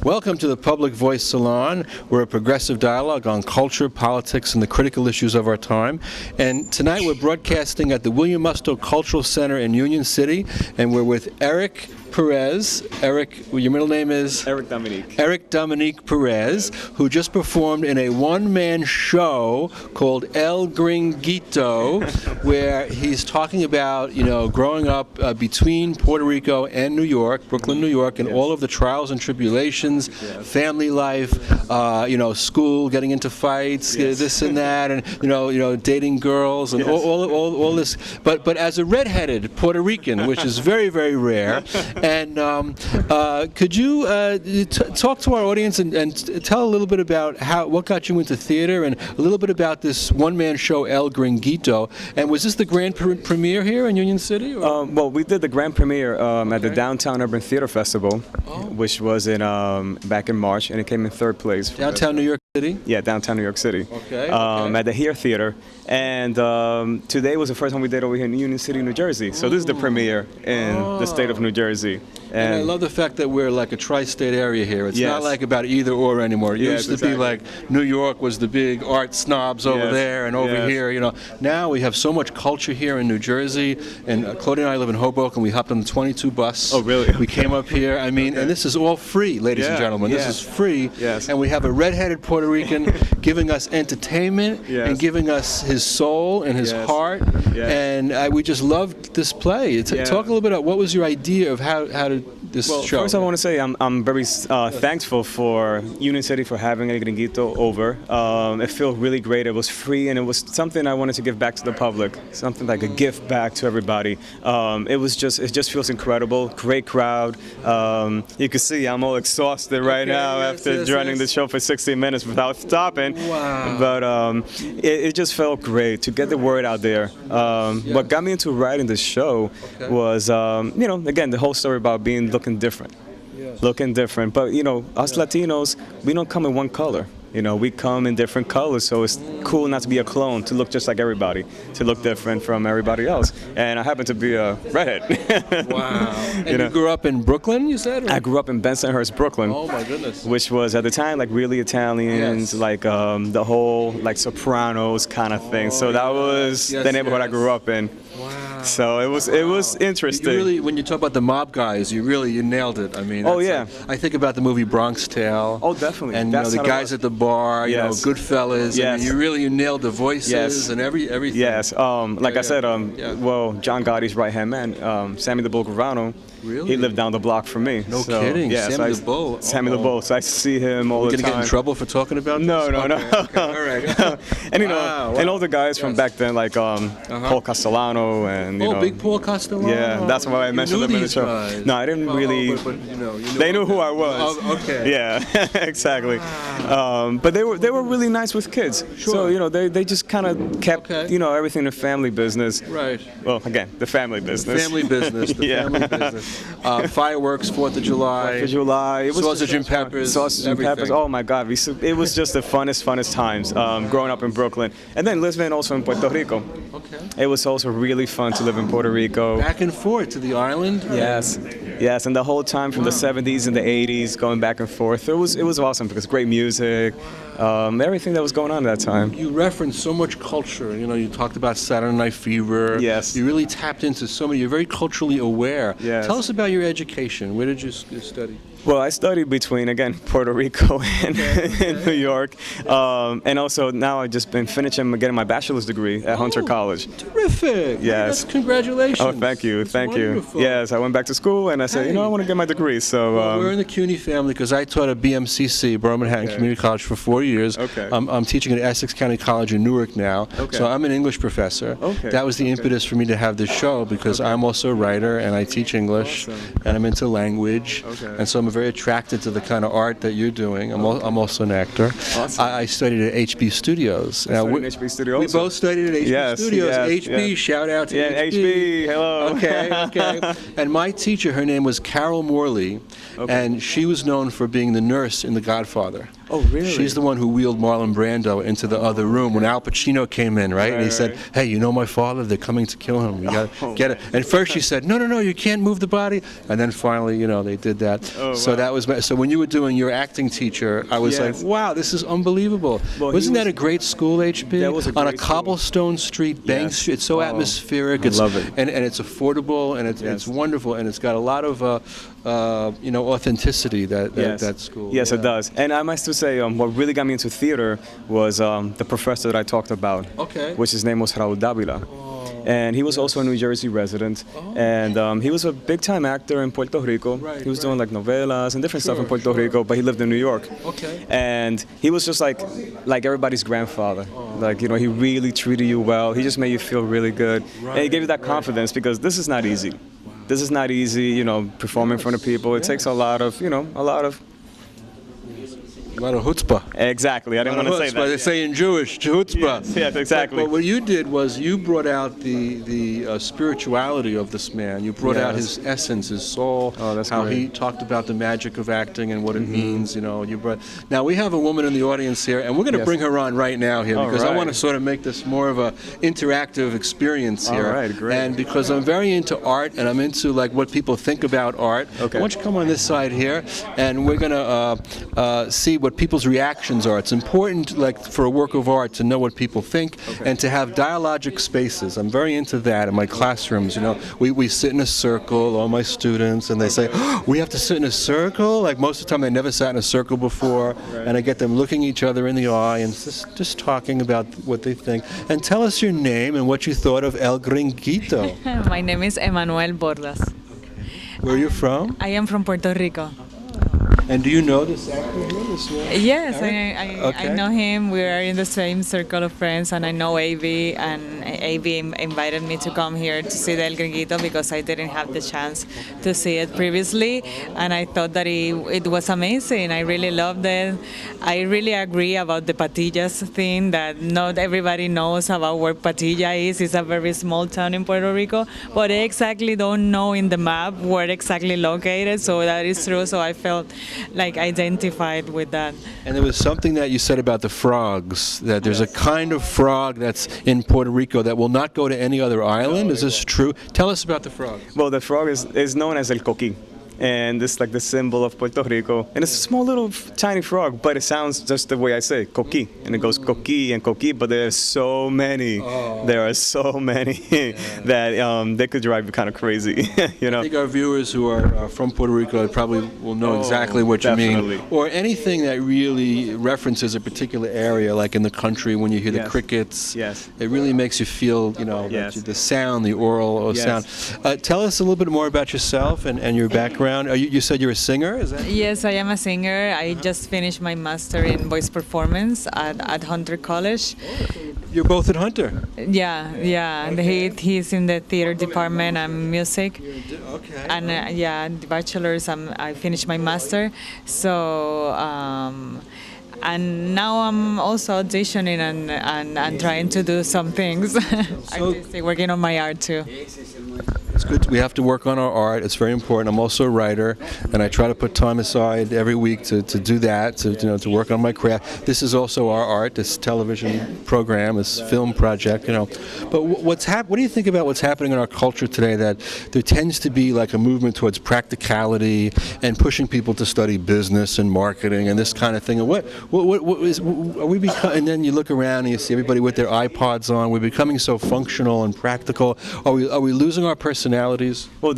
Welcome to the Public Voice Salon. We're a progressive dialogue on culture, politics, and the critical issues of our time. And tonight we're broadcasting at the William Musto Cultural Center in Union City, and we're with Eric Perez. Eric, your middle name is? Eric-Domenique. Eric-Domenique Perez, who just performed in a one-man show called El Gringuito, where he's talking about, you know, growing up between Puerto Rico and New York, Brooklyn, New York, and all of the trials and tribulations, family life, you know, school, getting into fights, this and that, and you know, dating girls, and all this. But as a redheaded Puerto Rican, which is very, very rare. And could you talk to our audience and tell a little bit about what got you into theater, and a little bit about this one-man show El Gringuito? And was this the grand premiere here in Union City? Well, we did the grand premiere at the Downtown Urban Theater Festival, which was in back in March, and it came in third place. Downtown New York City? Yeah, downtown New York City. Okay. At the Here Theater. And today was the first one we did over here in Union City, New Jersey. So this is the premiere in the state of New Jersey. And I love the fact that we're like a tri-state area here. It's not like about either or anymore. It used to be like New York was the big art snobs over there, and over here, you know. Now we have so much culture here in New Jersey, and Claudia and I live in Hoboken. We hopped on the 22 bus. Oh, really? We came up here. I mean, and this is all free, ladies and gentlemen. This is free. Yes. And we have a redheaded Puerto Rican giving us entertainment and giving us his soul and his heart. And we just loved this play. Talk a little bit about what was your idea of how to this show. First I want to say I'm very thankful for Union City for having El Gringuito over. It felt really great. It was free, and it was something I wanted to give back to the public, something like a gift back to everybody. It just feels incredible. Great crowd. You can see I'm all exhausted right now after running the show for 60 minutes without stopping. Wow. But it just felt great to get the word out there. What got me into writing the show was, you know, again, the whole story about looking different. Looking different. But, you know, us Latinos, we don't come in one color. You know, we come in different colors, so it's cool not to be a clone, to look just like everybody, to look different from everybody else. And I happen to be a redhead. Wow. And you grew up in Brooklyn, you said? Or? I grew up in Bensonhurst, Brooklyn. Oh, my goodness. Which was, at the time, like really Italians, like the whole, like, Sopranos kind of thing. So that was the neighborhood I grew up in. Wow. So it was interesting. You really, when you talk about the mob guys, you nailed it. I mean, I think about the movie Bronx Tale. Oh, definitely. And you know, the guys at the bar, you know, Goodfellas. Yes. I mean, you nailed the voices and everything. Yes. Like I said, well, John Gotti's right-hand man, Sammy the Bull Gravano. Really? He lived down the block from me. No kidding. Yeah, Sammy the Bull. Sammy the Bull. So I see him all the time. You gonna get in trouble for talking about this? No. Okay. All right. And you know, and all the guys from back then, like Paul Castellano and you know. Big Paul Castellano. Yeah, that's why I mentioned them in the show. Guys. No, I didn't really. But you know they knew who I was. Oh, okay. Yeah, exactly. But they were really nice with kids. Sure. So you know, they just kind of kept you know everything the family business. Right. Well, again, the family business. The family business. The family business. Fireworks, 4th of July. 4th of July. It was sausage and peppers. Sausage and peppers. Oh my God, it was just the funnest times growing up in Brooklyn, and then living also in Puerto Rico. Okay. It was also really fun to live in Puerto Rico. Back and forth to the island. Yes, and the whole time from the 70s and the 80s, going back and forth. It was awesome because great music, everything that was going on at that time. You referenced so much culture. You know, you talked about Saturday Night Fever. Yes. You really tapped into so many. You're very culturally aware. Yes. Tell us about your education. Where did you study? Well, I studied between, again, Puerto Rico and New York. And also now I've just been finishing getting my bachelor's degree at Hunter College. Terrific. Yes. Congratulations. Oh, thank you. Thank wonderful. you. Yes, I went back to school and I said, you know, I want to get my degree. So well, we're in the CUNY family because I taught at BMCC, Borough Manhattan Community College, for 4 years. Okay. I'm teaching at Essex County College in Newark now. Okay. So I'm an English professor. Okay. That was the impetus for me to have this show because I'm also a writer and I teach English and I'm into language. And so I'm very attracted to the kind of art that you're doing. I'm also an actor. Awesome. I studied at HB Studios. Now, HB Studios. We both studied at HB Studios. Yes, HB, shout out to HB. Hello. Okay. And my teacher, her name was Carol Morley, and she was known for being the nurse in The Godfather. Oh, really? She's the one who wheeled Marlon Brando into the other room when Al Pacino came in, right? And he said, "Hey, you know my father? They're coming to kill him. You gotta get it." And first she said, "No, you can't move the body." And then finally, they did that. So that was so when you were doing your acting teacher, I was like, "Wow, this is unbelievable." Wasn't that a great school, HB? That was a great on a cobblestone street, Bank Street. It's so atmospheric. I love it. And it's affordable, and it's wonderful, and it's got a lot of authenticity that school. Yes, it does. And I must say, what really got me into theater was the professor that I talked about, which his name was Raul Davila. And he was also a New Jersey resident, and he was a big-time actor in Puerto Rico. He was doing like novelas and different stuff in Puerto Rico, but he lived in New York. And he was just like everybody's grandfather. Like, he really treated you well. He just made you feel really good, and he gave you that confidence, because this is not easy. This is not easy, performing in front of people. It takes a lot of chutzpah. Exactly. I didn't want to say that. They say in Jewish, chutzpah. Yes, exactly. But what you did was you brought out the spirituality of this man. You brought out his essence, his soul. Oh, that's how great. he talked about the magic of acting and what it means. You brought. Now we have a woman in the audience here, and we're going to bring her on right now here because I want to sort of make this more of a interactive experience here. All right, great. And because I'm very into art and I'm into like what people think about art. Okay. Why don't you come on this side here, and we're going to see what people's reactions are. It's important, like for a work of art, to know what people think and to have dialogic spaces. I'm very into that in my classrooms. We sit in a circle, all my students, and they say, "Oh, we have to sit in a circle." Like most of the time, they never sat in a circle before, and I get them looking each other in the eye and just talking about what they think. And tell us your name and what you thought of El Gringuito. My name is Emanuel Bordas. Where are you from? I am from Puerto Rico. And do you know this actor here? This one? Yes, I know him. We are in the same circle of friends, and I know AV, and AV invited me to come here to see the El Gringuito because I didn't have the chance to see it previously, and I thought that it was amazing. I really loved it. I really agree about the Patillas thing, that not everybody knows about where Patilla is. It's a very small town in Puerto Rico, but they exactly don't know in the map where exactly located, so that is true. So I felt like identified with that. And there was something that you said about the frogs, that there's a kind of frog that's in Puerto Rico that will not go to any other island. Is this true? Tell us about the frog. Well, the frog is known as el coquí. And it's like the symbol of Puerto Rico. And it's a small little tiny frog, but it sounds just the way I say it, coquí. And it goes coquí and coquí, but there are so many. There are so many that they could drive you kind of crazy. I think our viewers who are from Puerto Rico probably will know exactly what you mean. Or anything that really references a particular area, like in the country when you hear the crickets. Yes. It really makes you feel, the sound, the oral sound. Tell us a little bit more about yourself and your background. You said you're a singer? Is that? Yes, I am a singer. I just finished my master in voice performance at Hunter College. You're both at Hunter? Yeah. And he's in the theater department and music. Okay. And the bachelor's, I finished my master. So, and now I'm also auditioning and trying to do some things. I'm working on my art too. It's good. We have to work on our art. It's very important. I'm also a writer, and I try to put time aside every week to do that, to work on my craft. This is also our art, this television program, this film project, But what do you think about what's happening in our culture today, that there tends to be like a movement towards practicality and pushing people to study business and marketing and this kind of thing? And what is, are we becoming, and then you look around and you see everybody with their iPods on. We're becoming so functional and practical. Are we losing our personalities? Well,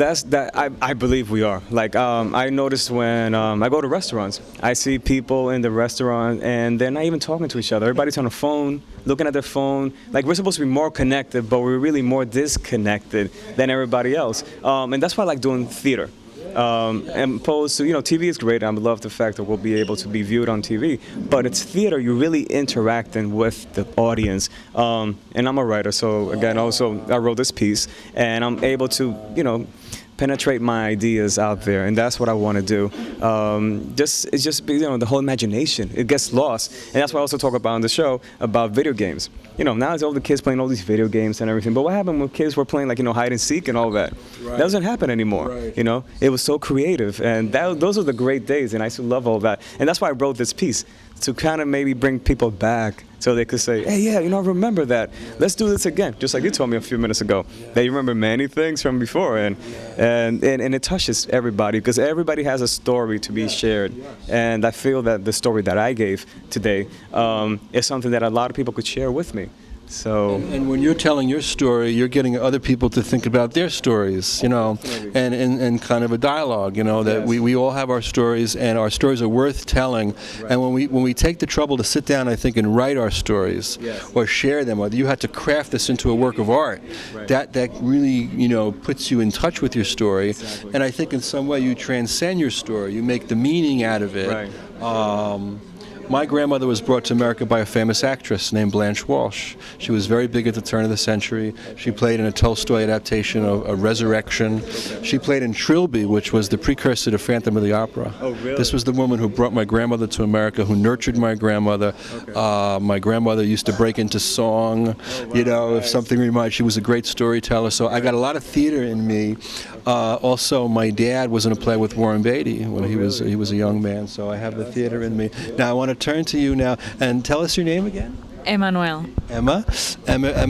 I believe we are. Like, I notice when I go to restaurants, I see people in the restaurant and they're not even talking to each other. Everybody's on a phone, looking at their phone. Like, we're supposed to be more connected, but we're really more disconnected than everybody else. And that's why I like doing theater. And opposed to, TV is great. I love the fact that we'll be able to be viewed on TV, but it's theater. You're really interacting with the audience. And I'm a writer, so again, also I wrote this piece, and I'm able to, penetrate my ideas out there, and that's what I want to do. It's just the whole imagination. It gets lost, and that's why I also talk about on the show about video games. Now it's all the kids playing all these video games and everything. But what happened when kids were playing hide and seek and all that? Right. That doesn't happen anymore. Right. It was so creative, and those are the great days, and I used to love all that. And that's why I wrote this piece, to kind of maybe bring people back so they could say, hey, yeah, I remember that. Let's do this again. Just like you told me a few minutes ago, that you remember many things from before, and it touches everybody, because everybody has a story to be shared. And I feel that the story that I gave today is something that a lot of people could share with me. So, and when you're telling your story, you're getting other people to think about their stories, and kind of a dialogue, that we all have our stories, and our stories are worth telling. Right. And when we take the trouble to sit down, I think, and write our stories, or share them, or you had to craft this into a work of art, that really, puts you in touch with your story. Exactly. And I think in some way you transcend your story, you make the meaning out of it. Right. My grandmother was brought to America by a famous actress named Blanche Walsh. She was very big at the turn of the century. She played in a Tolstoy adaptation of A Resurrection. She played in Trilby, which was the precursor to Phantom of the Opera. Oh, really? This was the woman who brought my grandmother to America, who nurtured my grandmother. Okay. My grandmother used to break into song, if something reminded. She was a great storyteller. So I got a lot of theater in me. Also, my dad was in a play with Warren Beatty when he was a young man. So I have the theater in me. Now I want to turn to you now and tell us your name again. Emmanuel. Emma,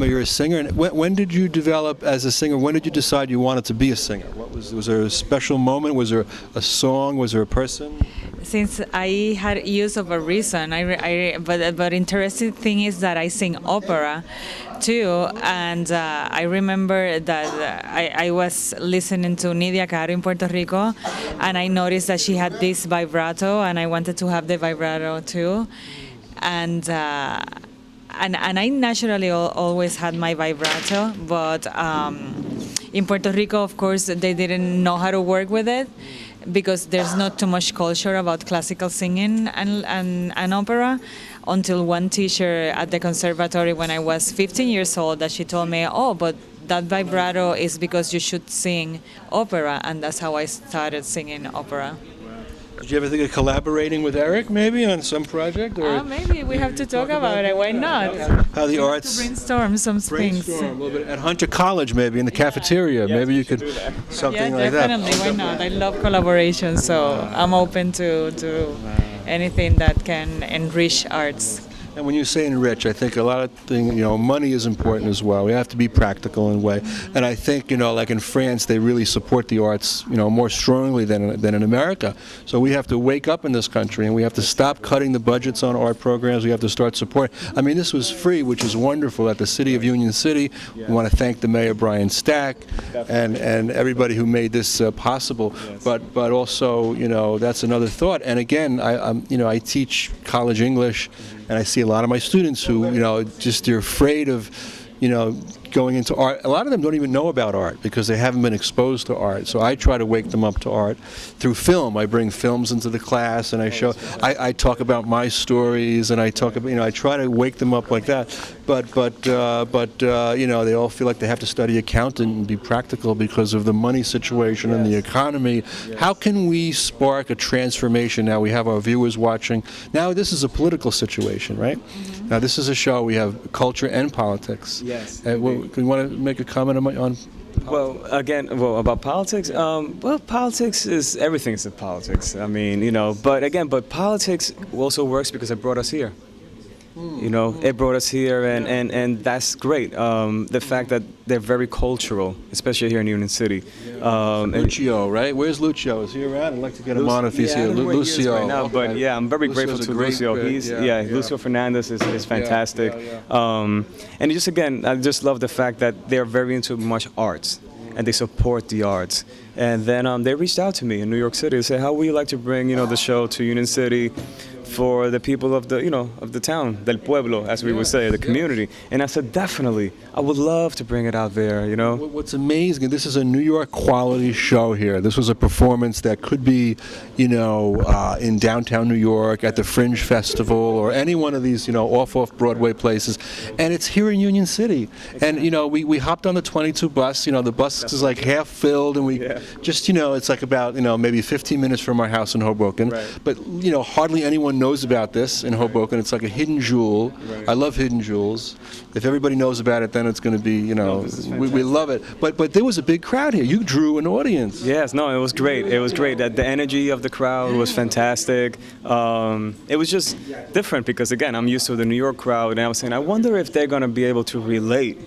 you're a singer. And when did you develop as a singer? When did you decide you wanted to be a singer? Was there a special moment? Was there a song? Was there a person? Since I had use of a reason, but interesting thing is that I sing opera too, and I remember that I was listening to Nidia Caro in Puerto Rico, and I noticed that she had this vibrato, and I wanted to have the vibrato too, and I naturally always had my vibrato, but in Puerto Rico, of course, they didn't know how to work with it, because there's not too much culture about classical singing and opera, until one teacher at the conservatory when I was 15 years old, that she told me, but that vibrato is because you should sing opera, and that's how I started singing opera. Did you ever think of collaborating with Eric, maybe, on some project? Or maybe we have to talk about it. Why not? How the arts... To brainstorm some things. A little bit at Hunter College, maybe, in the cafeteria. Yes, maybe you could... Something like that. Definitely. Why not? I love collaboration, so I'm open to anything that can enrich arts. And when you say enrich, I think a lot of things, money is important as well. We have to be practical in a way. And I think, like in France, they really support the arts, more strongly than in America. So we have to wake up in this country, and we have to stop cutting the budgets on art programs. We have to start supporting. I mean, this was free, which is wonderful, at the City of Union City. We want to thank the Mayor, Brian Stack, and everybody who made this possible. But also, that's another thought. And again, I teach college English, and I see a lot of my students who, they're afraid of, going into art. A lot of them don't even know about art because they haven't been exposed to art. So I try to wake them up to art through film. I bring films into the class, and I talk about my stories, and I talk about, I try to wake them up like that. But they all feel like they have to study accounting and be practical because of the money situation and the economy. How can we spark a transformation? Now we have our viewers watching. Now this is a political situation, right? Mm-hmm. Now this is a show. We have culture and politics. Yes. Do you want to make a comment on politics? Well, about politics, politics is, everything's in politics. I mean, but politics also works because it brought us here. It brought us here, and that's great. The fact that they're very cultural, especially here in Union City. Lucio, right? Where's Lucio? Is he around? I'd like to get him on if he's here. Lucio. Right now, but I'm very grateful to Lucio. Lucio Fernandez is fantastic. And just again, I just love the fact that they're very into much arts, and they support the arts. And then they reached out to me in New York City and said, how would you like to bring, the show to Union City for the people of the town, del pueblo, as we would say, the community. And I said, definitely, I would love to bring it out there, What's amazing, this is a New York quality show here. This was a performance that could be, in downtown New York at the Fringe Festival or any one of these, off Broadway places. And it's here in Union City. And, we hopped on the 22 bus. The bus is like half filled, and we just, it's like about, maybe 15 minutes from our house in Hoboken. Right. But, hardly anyone knows about this in Hoboken. It's like a hidden jewel. Right. I love hidden jewels. If everybody knows about it, then it's going to be, we love it. But there was a big crowd here. You drew an audience. Yes, no, it was great. It was great. The energy of the crowd was fantastic. It was just different because, again, I'm used to the New York crowd, and I was saying, I wonder if they're going to be able to relate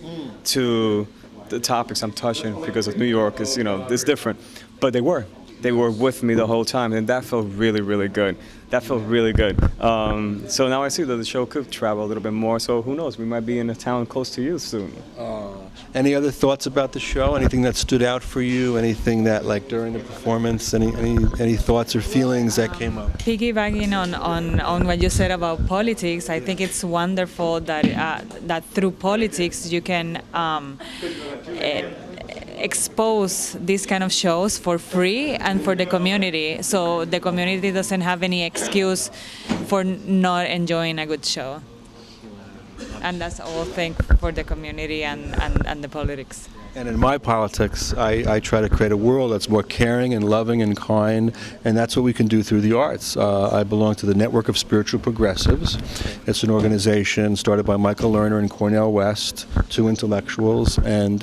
to the topics I'm touching because of New York is, it's different. But they were. They were with me the whole time, and that felt really, really good. That felt really good. So now I see that the show could travel a little bit more, so who knows, we might be in a town close to you soon. Any other thoughts about the show? Anything that stood out for you? Anything that, like, during the performance, any thoughts or feelings that came up? Piggybacking on what you said about politics, I think it's wonderful that through politics you can expose these kind of shows for free and for the community, so the community doesn't have any excuse for not enjoying a good show. And that's all thanks for the community and the politics. And in my politics, I try to create a world that's more caring and loving and kind, and that's what we can do through the arts. I belong to the Network of Spiritual Progressives. It's an organization started by Michael Lerner and Cornel West, two intellectuals, and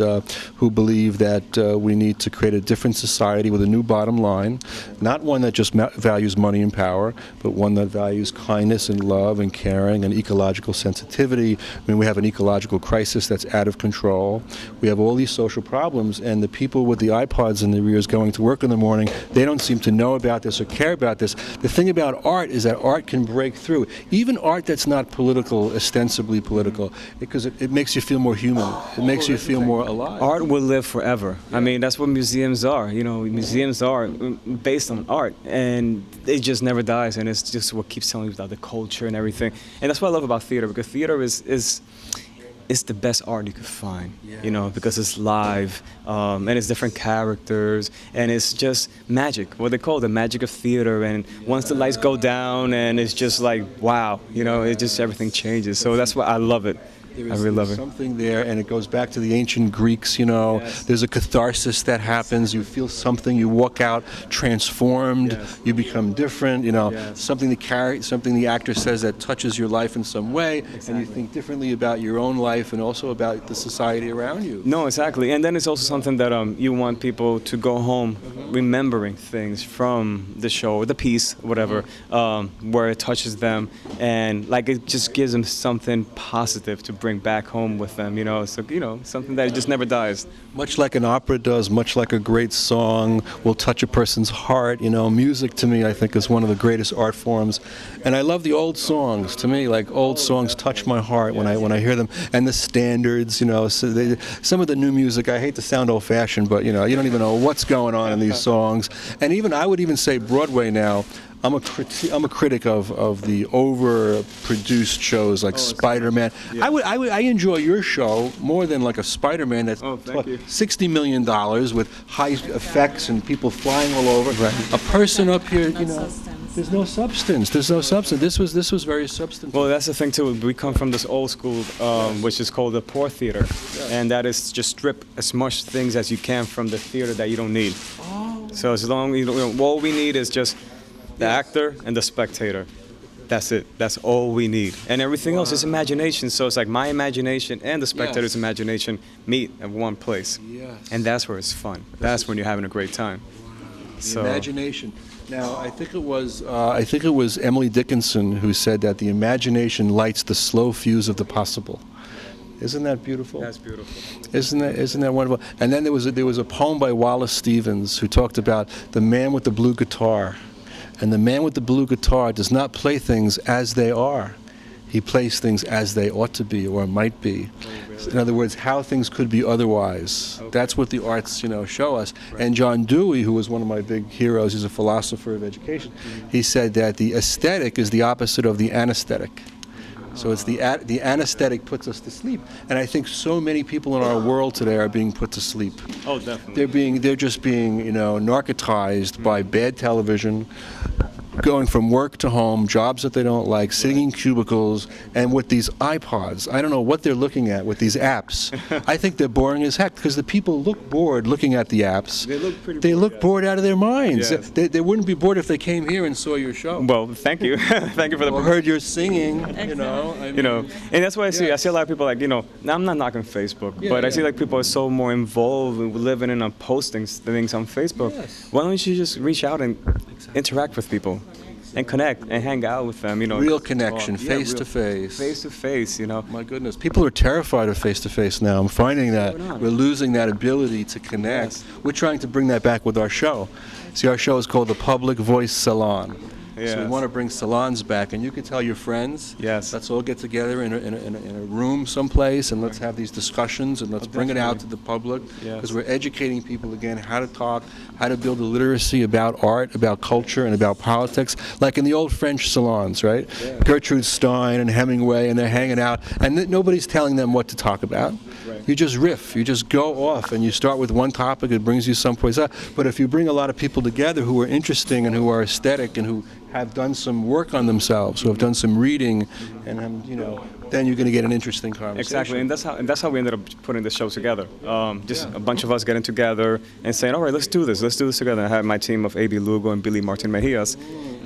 who believe that we need to create a different society with a new bottom line, not one that just values money and power, but one that values kindness and love and caring and ecological sensitivity. I mean, we have an ecological crisis that's out of control. We have all these social problems, and the people with the iPods in their ears going to work in the morning, they don't seem to know about this or care about this. The thing about art is that art can break through. Even art that's not political, ostensibly political, because it makes you feel more human. It makes you feel more alive. Art will live forever. I mean, that's what museums are. Museums are based on art, and it just never dies, and it's just what keeps telling you about the culture and everything. And that's what I love about theater, because theater is the best art you could find, because it's live, and it's different characters, and it's just magic, what they call the magic of theater. And once the lights go down, and it's just like, wow, it just, everything changes. So that's why I love it. I really love it. Something there, and it goes back to the ancient Greeks, Yes. There's a catharsis that happens. You feel something, you walk out transformed, Yes. you become different, Yes. something the actor says that touches your life in some way, Exactly. and you think differently about your own life and also about the society around you. No, exactly. And then it's also something that you want people to go home remembering things from the show or the piece, whatever, where it touches them, and like it just gives them something positive to bring back home with them, so something that just never dies. Much like an opera does, much like a great song will touch a person's heart. Music to me, I think, is one of the greatest art forms, and I love the old songs. To me, like, old songs touch my heart when I hear them, and the standards. So some of the new music, I hate to sound old-fashioned, but you don't even know what's going on in these songs. And even I would even say Broadway now. I'm a critic of the overproduced shows like Spider-Man. Yeah. I enjoy your show more than like a Spider-Man that's $60 million with high effects and people flying all over. Right. A person up here, there's no substance. There's no substance. This was very substantive. Well, that's the thing too. We come from this old school, which is called the poor theater, and that is just strip as much things as you can from the theater that you don't need. So as long all we need is just the actor and the spectator. That's it. That's all we need. And everything else is imagination. So it's like my imagination and the spectator's imagination meet at one place. Yes. And that's where it's fun. That's when you're having a great time. The imagination. Now, I think it was Emily Dickinson who said that the imagination lights the slow fuse of the possible. Isn't that beautiful? That's beautiful. Isn't that wonderful? And then there was a poem by Wallace Stevens who talked about the man with the blue guitar. And the man with the blue guitar does not play things as they are. he plays things as they ought to be or might be. In other words, how things could be otherwise. That's what the arts, show us. And John Dewey, who was one of my big heroes, he's a philosopher of education, he said that the aesthetic is the opposite of the anesthetic. So it's the anesthetic puts us to sleep, and I think so many people in our world today are being put to sleep. Oh, definitely. They're just being, narcotized by bad television, going from work to home, jobs that they don't like, sitting in cubicles, and with these iPods. I don't know what they're looking at with these apps. I think they're boring as heck because the people look bored looking at the apps. They look bored out of their minds. Yes. They wouldn't be bored if they came here and saw your show. Well, thank you. Thank you for the. Or heard your singing, and that's why I see a lot of people I'm not knocking Facebook, but I see people are so more involved with living and posting things on Facebook. Yes. Why don't you just reach out and interact with people and connect and hang out with them, Real connection, face to face. Face to face, My goodness, people are terrified of face to face now. I'm finding that we're losing that ability to connect. Yes. We're trying to bring that back with our show. See, our show is called the Public Voice Salon. Yes. So we want to bring salons back, and you can tell your friends. Yes. Let's all get together in a room someplace, and let's have these discussions, and let's bring it out to the public, because we're educating people again how to talk, how to build a literacy about art, about culture, and about politics, like in the old French salons, right? Yeah. Gertrude Stein and Hemingway, and they're hanging out, and nobody's telling them what to talk about. Right. You just riff, you just go off, and you start with one topic, it brings you someplace else. But if you bring a lot of people together who are interesting and who are aesthetic and who have done some work on themselves, who have done some reading, and then you're going to get an interesting conversation. Exactly, and that's how we ended up putting the show together. Just a bunch of us getting together and saying, all right, let's do this together. I had my team of A.B. Lugo and Billy Martin Mejias,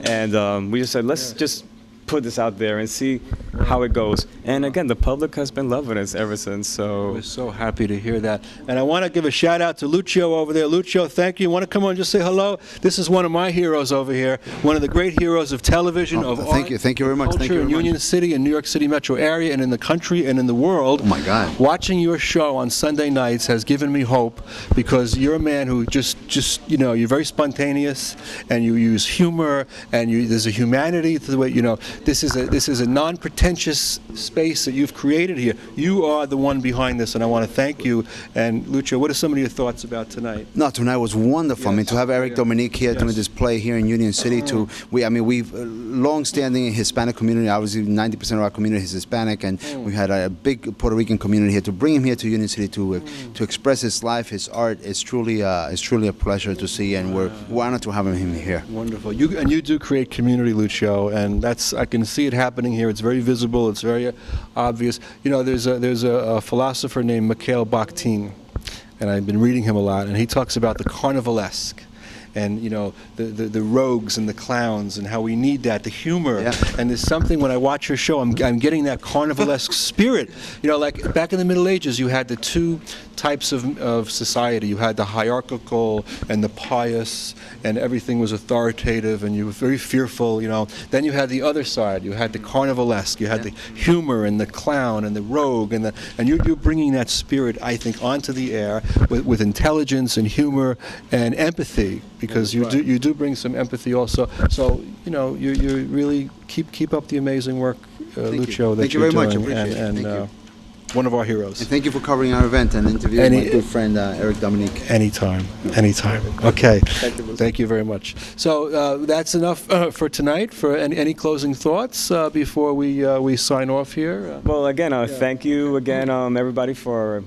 and we just said, let's just put this out there and see how it goes. And again, the public has been loving it ever since. So we're so happy to hear that. And I want to give a shout out to Lucio over there. Lucio, thank you. Want to come on and just say hello? This is one of my heroes over here. One of the great heroes of television, of art, thank you very much. Culture in Union City and New York City metro area and in the country and in the world. Oh my God! Watching your show on Sunday nights has given me hope, because you're a man who just you're very spontaneous, and you use humor, and there's a humanity to the way this is a non-pretentious space that you've created here. You are the one behind this, and I want to thank you. And Lucio, what are some of your thoughts about tonight? No, tonight was wonderful. Yes. I mean, to have Eric-Domenique here doing this play here in Union City. We've long-standing Hispanic community. Obviously, 90% of our community is Hispanic, and we had a big Puerto Rican community here. To bring him here to Union City to express his life, his art, is truly a pleasure to see, and we're honored to have him here. Wonderful. You do create community, Lucio, and I can see it happening here. It's very visible. It's very obvious. There's a philosopher named Mikhail Bakhtin, and I've been reading him a lot, and he talks about the carnivalesque, and the rogues and the clowns, and how we need that, the humor. Yeah. And there's something, when I watch your show, I'm getting that carnivalesque spirit. Like back in the Middle Ages, you had the two types of society. You had the hierarchical and the pious, and everything was authoritative, and you were very fearful. Then you had the other side. You had the carnivalesque. You had the humor and the clown and the rogue, and you're bringing that spirit, I think, onto the air with intelligence and humor and empathy, because you do bring some empathy also. So you really keep up the amazing work, Lucio. Thank you very much. I appreciate it. And Thank you. One of our heroes. And thank you for covering our event and interviewing my good friend Eric-Domenique. Anytime. Okay. Thank you very much. So that's enough for tonight. For any closing thoughts before we sign off here? Well, again, thank you again, everybody, for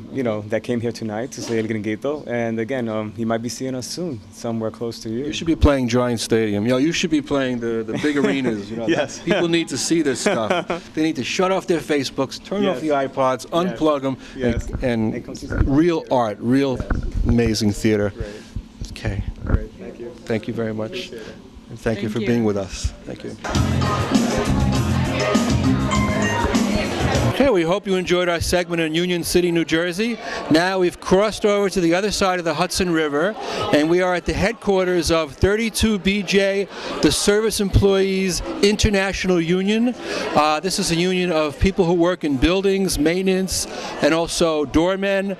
that came here tonight to see El Gringuito. And again, he might be seeing us soon, somewhere close to you. You should be playing Giant Stadium. You should be playing the big arenas. Yes. People need to see this stuff. They need to shut off their Facebooks, turn off the iPods, unplug them, and real art, real amazing theater. Great. Okay. Great. Thank you. Thank you very much. Appreciate it. And thank you for being with us. Thank you. Okay, Okay, we hope you enjoyed our segment in Union City, New Jersey. Now we've crossed over to the other side of the Hudson River, and we are at the headquarters of 32BJ, the Service Employees International Union. This is a union of people who work in buildings, maintenance, and also doormen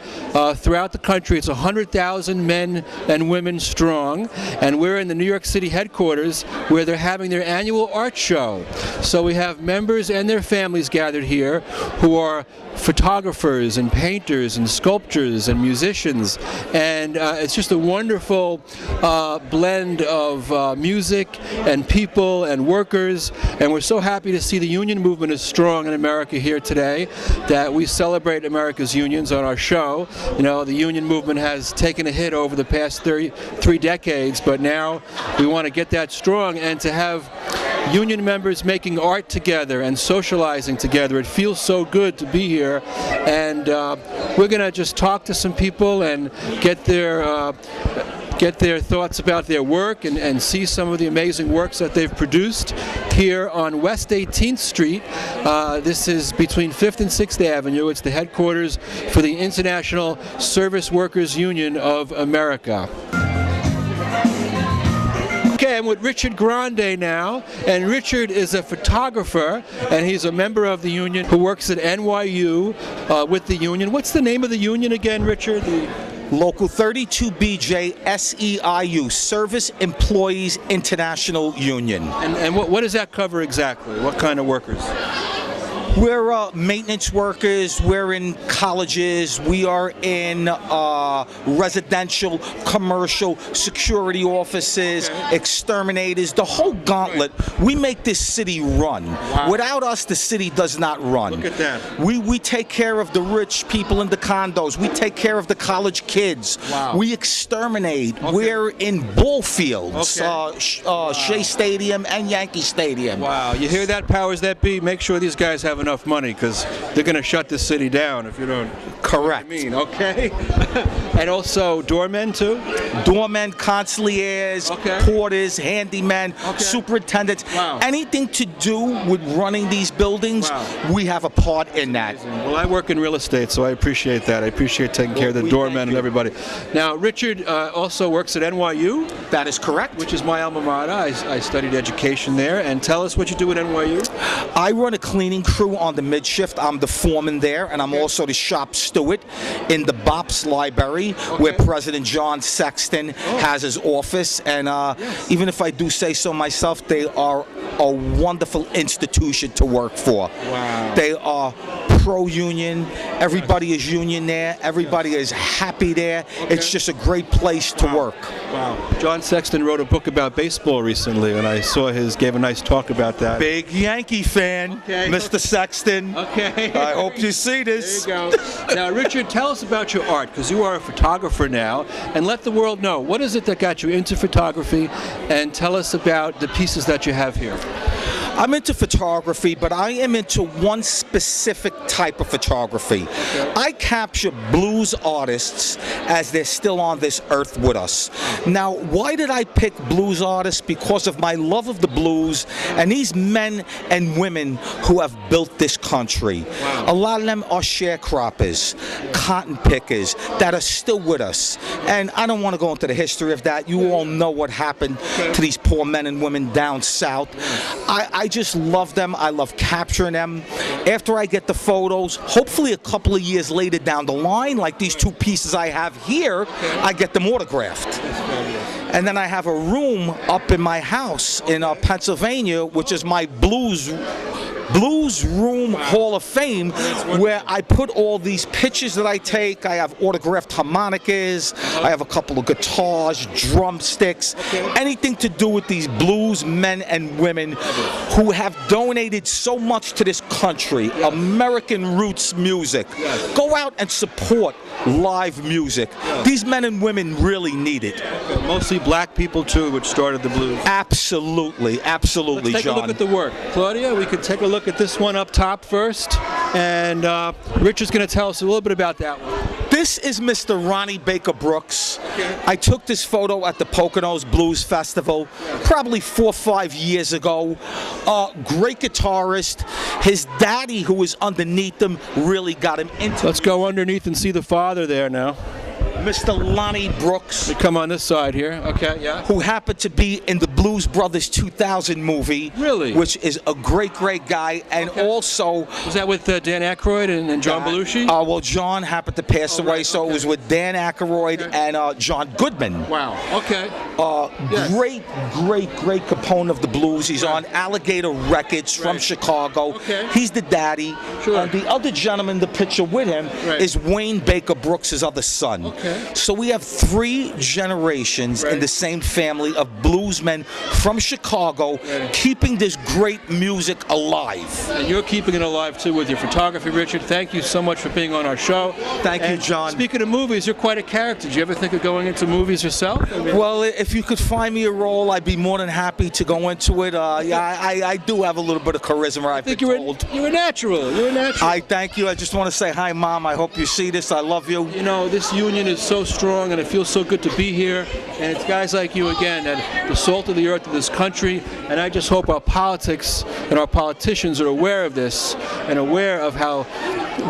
throughout the country. It's 100,000 men and women strong, and we're in the New York City headquarters where they're having their annual art show. So we have members and their families gathered here who are photographers and painters and sculptors and musicians, and it's just a wonderful blend of music and people and workers, and we're so happy to see the union movement is strong in America here today, that we celebrate America's unions on our show. You know, the union movement has taken a hit over the past 3 decades, but now we want to get that strong and to have union members making art together and socializing together. It feels so good to be here, and we're going to just talk to some people and get their thoughts about their work and see some of the amazing works that they've produced here on West 18th Street. This is between 5th and 6th Avenue. It's the headquarters for the International Service Workers Union of America. Okay, I'm with Richard Grande now, and Richard is a photographer, and he's a member of the union who works at NYU with the union. What's the name of the union again, Richard? Local 32BJ SEIU, Service Employees International Union. And what does that cover exactly? What kind of workers? We're maintenance workers, we're in colleges, we are in residential, commercial, security offices, exterminators, the whole gauntlet. We make this city run. Wow. Without us, the city does not run. Look at that. We take care of the rich people in the condos. We take care of the college kids. Wow. We exterminate. Okay. We're in ball fields, Okay. Shea Stadium and Yankee Stadium. Wow, you hear that, powers that be? Make sure these guys have enough money, because they're going to shut this city down if you don't. Correct. I mean, okay. And also doormen too? Doormen, concierges, Okay. porters, handymen, Okay. superintendents. Wow. Anything to do with running these buildings, Wow. we have a part in that. Well, I work in real estate, so I appreciate that. I appreciate taking care of the we doormen thank and you. everybody. Now, Richard also works at NYU, That is correct. which is my alma mater. I studied education there. And tell us what you do at NYU. I run a cleaning crew on the mid-shift. I'm the foreman there, and I'm also the shop steward in the Bops Library, where President John Sexton has his office. And even if I do say so myself, they are a wonderful institution to work for. Wow. They are pro-union. Everybody is union there. Everybody is happy there. It's just a great place to work. Wow. John Sexton wrote a book about baseball recently, and I saw gave a nice talk about that. Big Yankee fan, Okay. Mr. Sexton. Okay. I hope you see this. There you go. Now, Richard, tell us about your art, because you are a photographer now, and let the world know, what is it that got you into photography, and tell us about the pieces that you have here. I'm into photography, but I am into one specific type of photography. I capture blues artists as they're still on this earth with us. Now, why did I pick blues artists? Because of my love of the blues and these men and women who have built this country. A lot of them are sharecroppers, cotton pickers that are still with us. And I don't want to go into the history of that. You all know what happened to these poor men and women down south. I just love them. I love capturing them. After I get the photos, hopefully a couple of years later down the line, like these two pieces I have here, I get them autographed. And then I have a room up in my house in Pennsylvania, which is my Blues Room Hall of Fame, where I put all these pictures that I take. I have autographed harmonicas, I have a couple of guitars, drumsticks, anything to do with these blues men and women who have donated so much to this country, American roots music. Go out and support live music. These men and women really need it. Mostly black people too, which started the blues. Absolutely, absolutely, Let's take John. a look at the work. Claudia, we could take a look at this one up top first, and Richard's going to tell us a little bit about that one. This is Mr. Ronnie Baker Brooks. I took this photo at the Poconos Blues Festival probably 4 or 5 years ago. Great guitarist. His daddy, who was underneath him, really got him into Let's go underneath and see the father there now. Mr. Lonnie Brooks. They come on this side here. Okay, yeah. Who happened to be in the Blues Brothers 2000 movie. Really? Which is a great, great guy. And also... Was that with Dan Aykroyd and John Belushi? Well, John happened to pass away, so it was with Dan Aykroyd and John Goodman. Wow, okay. Great, great, great component of the blues. He's on Alligator Records from Chicago. Okay. He's the daddy. Sure. And the other gentleman in the picture with him is Wayne Baker Brooks' other son. Okay. So we have 3 generations in the same family of bluesmen from Chicago keeping this great music alive. And you're keeping it alive too with your photography, Richard. Thank you so much for being on our show. Thank you, John. Speaking of movies, you're quite a character. Did you ever think of going into movies yourself? Well, if you could find me a role, I'd be more than happy to go into it. I do have a little bit of charisma, I've been told. You're a natural. You're a natural. I thank you. I just want to say hi, Mom. I hope you see this. I love you. You know, this union is so strong, and it feels so good to be here. And it's guys like you, again, that the salt of the earth of this country. And I just hope our politics and our politicians are aware of this and aware of how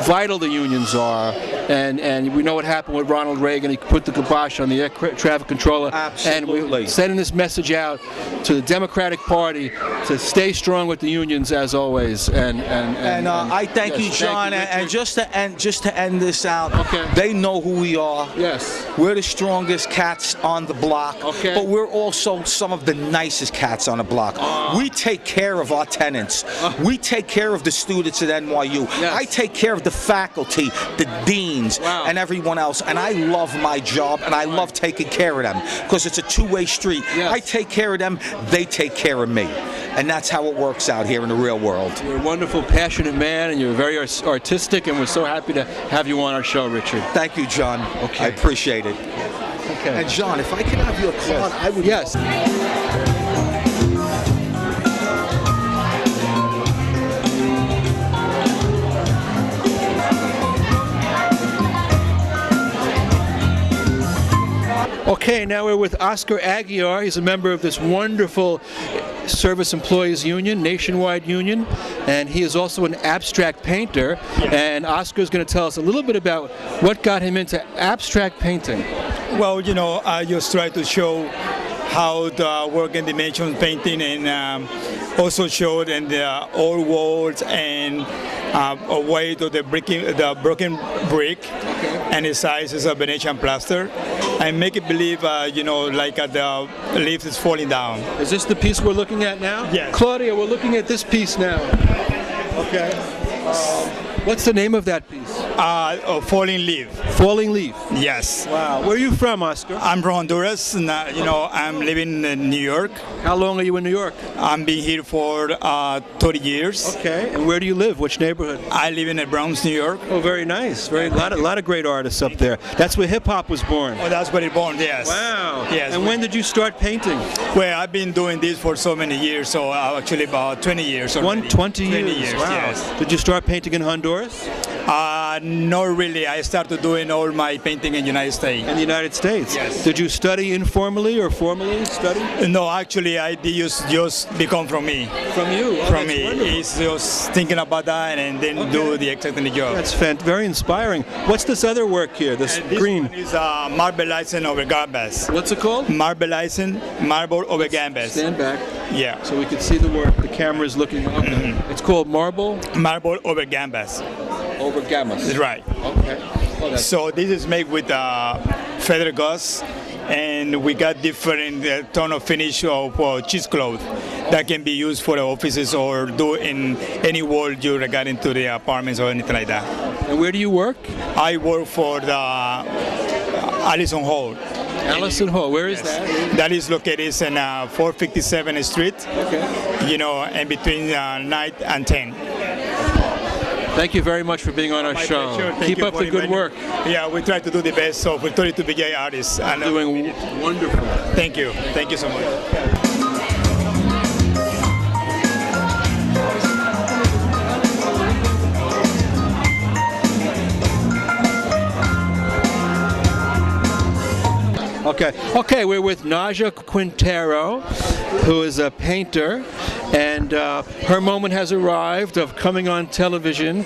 vital the unions are. And we know what happened with Ronald Reagan. He put the kibosh on the air traffic controller. Absolutely. And we're sending this message out to the Democratic Party to stay strong with the unions as always. And I thank you, John. And just to end this out, they know who we are. Yes. We're the strongest cats on the block. Okay. But we're also some of the nicest cats on the block. We take care of our tenants. We take care of the students at NYU. Yes. I take care of the faculty, the deans, and everyone else. And I love my job, and I love taking care of them because it's a two-way street. Yes. I take care of them, they take care of me. And that's how it works out here in the real world. You're a wonderful, passionate man, and you're very artistic, and we're so happy to have you on our show, Richard. Thank you, John. Okay. I appreciate it. Okay. And John, if I could have your card, I would. Yes. Okay, now we're with Oscar Aguiar. He's a member of this wonderful Service Employees Union, nationwide union, and he is also an abstract painter. And Oscar is going to tell us a little bit about what got him into abstract painting. Well, you know, I just try to show how the work in dimension painting, and also showed in the old walls and a way to the broken brick, and the size is a Venetian plaster, and make it believe, you know, like the leaf is falling down. Is this the piece we're looking at now? Yes. Claudia, we're looking at this piece now. Okay. What's the name of that piece? Falling leaf. Falling Leaf. Yes. Wow. Where are you from, Oscar? I'm from Honduras, and you know, I'm living in New York. How long are you in New York? I'm been here for 30 years. Okay. And where do you live? Which neighborhood? I live in the Bronx, New York. Oh, very nice. A lot of great artists up there. That's where hip hop was born. Oh, that's where it born. Yes. Wow. Yes. And when did you start painting? Well, I've been doing this for so many years, so actually about 20 years already. 20 years? 20 years, Wow. yes. Did you start painting in Honduras? Not really. I started doing all my painting in the United States. In the United States? Yes. Did you study informally or formally study? No, actually, I did just become from me. From you? Oh, From that's me. wonderful. It's just thinking about that and then do the exactly job. That's very inspiring. What's this other work here, this And this green? one is marbleizing over canvas. What's it called? Marbleizing, marble over canvas. Stand back Yeah. so we can see the work. The camera is looking up. It's called Marble Marble over canvas. over Gammas. That's right. Okay. Oh, that's So this is made with feather gauze, and we got different tone of finish of cheesecloth that can be used for the offices or do in any wall you regarding to the apartments or anything like that. And where do you work? I work for the Allison Hall. Allison Hall. Where is that? That is located in 457th Street, Okay. you know, in between 9 and 10. Thank you very much for being on our My show. pleasure. Thank Keep you up for the good inviting- work. Yeah, we try to do the best, so we're trying to be gay artists. And Doing wonderful. Thank you. Thank you so much. Okay, we're with Naja Quintero, who is a painter, and her moment has arrived of coming on televisión,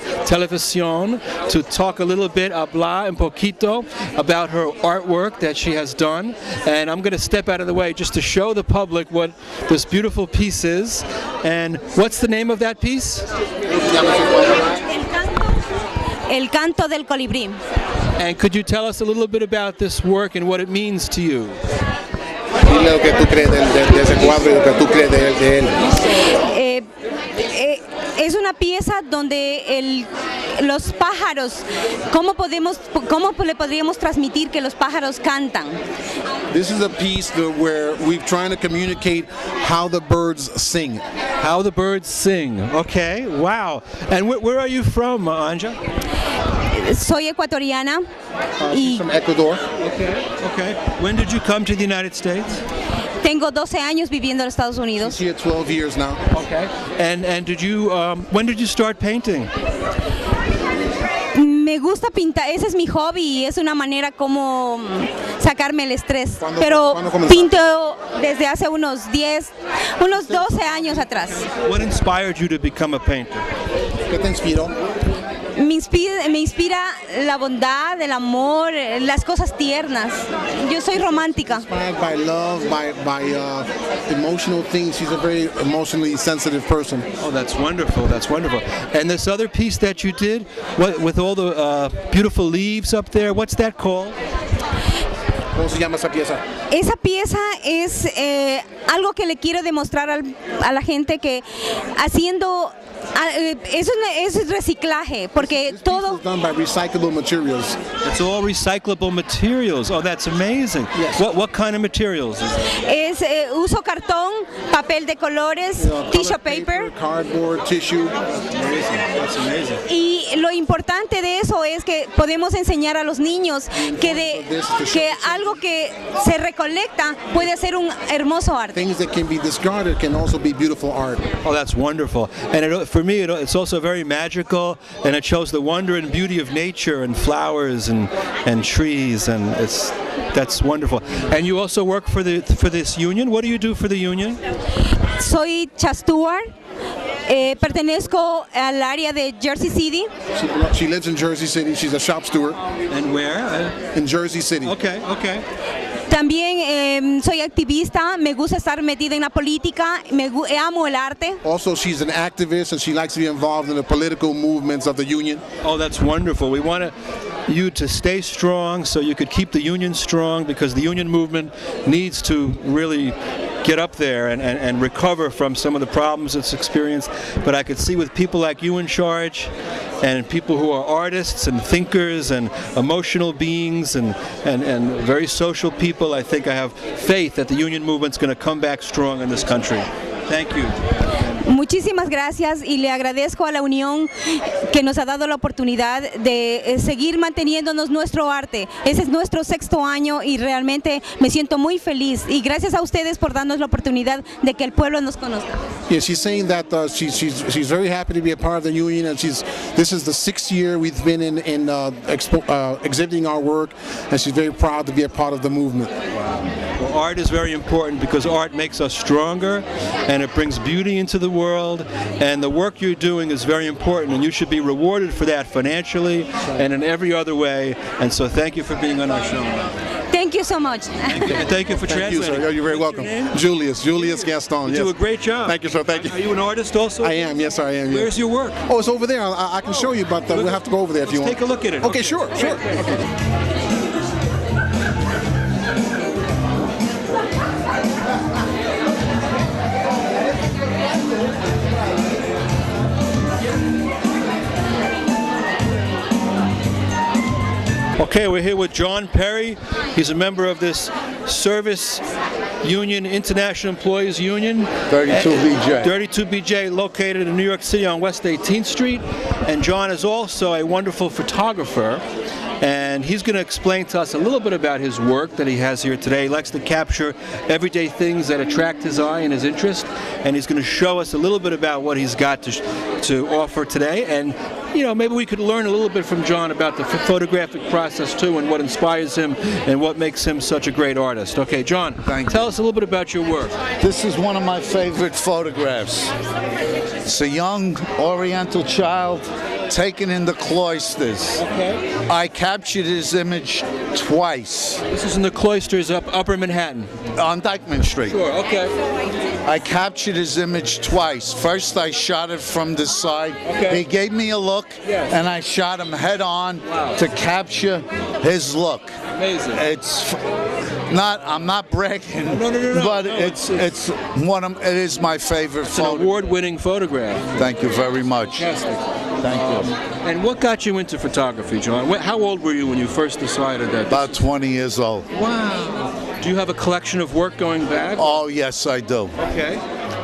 to talk a little bit, hablar un poquito, about her artwork that she has done. And I'm going to step out of the way just to show the public what this beautiful piece is. And what's the name of that piece? El canto del colibrí. And could you tell us a little bit about this work and what it means to you? Dile lo que tú crees de ese cuadro y lo que tú crees de él. Es una pieza donde los pájaros, ¿cómo le podríamos transmitir que los pájaros cantan? This is a piece where we're trying to communicate how the birds sing. How the birds sing. Okay, wow. And where are you from, Anja? Soy ecuatoriana. She's from Ecuador. Okay. When did you come to the United States? Tengo 12 años viviendo en Estados Unidos. She's here 12 years now. Okay. And did you when did you start painting? Me gusta pintar, ese es mi hobby y es una manera como sacarme el estrés. Pero pinto desde hace unos 12 años atrás. What inspired you to become a painter? ¿Qué te inspiró? Me inspira la bondad, el amor, las cosas tiernas. Yo soy romántica. Inspired by love, by emotional things. She's a very emotionally sensitive person. Oh, that's wonderful. That's wonderful. And this other piece that you did, with all the beautiful leaves up there, what's that called? ¿Cómo se llama esa pieza? Esa pieza es algo que le quiero demostrar a la gente que haciendo eso es reciclaje, porque todo. It's done by recyclable materials. It's all recyclable materials. Oh, that's amazing. Yes. What kind of materials is it? Uso cartón, papel de colores, tissue paper, cardboard, tissue. That's amazing. Y lo importante de eso es que podemos enseñar a los niños que algo que se recolecta puede ser un hermoso arte. Things that can be discarded can also be beautiful art. Oh, that's wonderful. And for me, it's also very magical, and it shows the wonder and beauty of nature and flowers and trees, and that's wonderful. And you also work for this union. What do you do for the union? Soy Steward. Pertenezco al área de Jersey City. She lives in Jersey City. She's a shop steward. And where? In Jersey City. Okay. También soy activista, me gusta estar metida en la política, amo el arte. Also, she's an activist and she likes to be involved in the political movements of the union. Oh, that's wonderful. We want you to stay strong so you could keep the union strong, because the union movement needs to really get up there and recover from some of the problems it's experienced. But I could see with people like you in charge, and people who are artists and thinkers and emotional beings and very social people, I think I have faith that the union movement's going to come back strong in this country. Thank you. Muchísimas gracias y le agradezco a la Unión que nos ha dado la oportunidad de seguir manteniéndonos nuestro arte. Ese es nuestro 6º año y realmente me siento muy feliz, y gracias a ustedes por darnos la oportunidad de que el pueblo nos conozca. Yeah, she's saying that she's very happy to be a part of the union, and this is the 6th year we've been in exhibiting our work, and she's very proud to be a part of the movement. Well, art is very important because art makes us stronger and it brings beauty into the world, and the work you're doing is very important, and you should be rewarded for that financially and in every other way. And so thank you for being on our show. Thank you so much. Thank you for translating. Thank you, sir. You're very welcome. Julius Gaston. You do a great job. Thank you, sir. Thank you. Are you an artist also? I am. Yes, sir, I am. Where's your work? Oh, it's over there. I can show you, but we'll have to go over there if you want. Take a look at it. Okay, sure. Okay. Okay, we're here with John Perry. He's a member of this service union, International Employees Union. 32BJ. 32BJ, located in New York City on West 18th Street. And John is also a wonderful photographer. and he's going to explain to us a little bit about his work that he has here today. He likes to capture everyday things that attract his eye and his interest, and he's going to show us a little bit about what he's got to offer today. And maybe we could learn a little bit from John about the photographic process too, and what inspires him and what makes him such a great artist. Okay, John, tell us a little bit about your work. This is one of my favorite photographs. It's a young Oriental child taken in the cloisters. Okay. I captured his image twice. This is in the cloisters Upper Manhattan. On Dyckman Street. Sure, okay. I captured his image twice. First I shot it from the side. Okay. He gave me a look, yes, and I shot him head on to capture his look. Amazing. I'm not bragging, but it is my favorite photo. It's an award-winning photograph. Thank you very much. Fantastic. Thank you. And what got you into photography, John? How old were you when you first decided that? About 20 years old. Wow. Do you have a collection of work going back? Oh, yes, I do. Okay.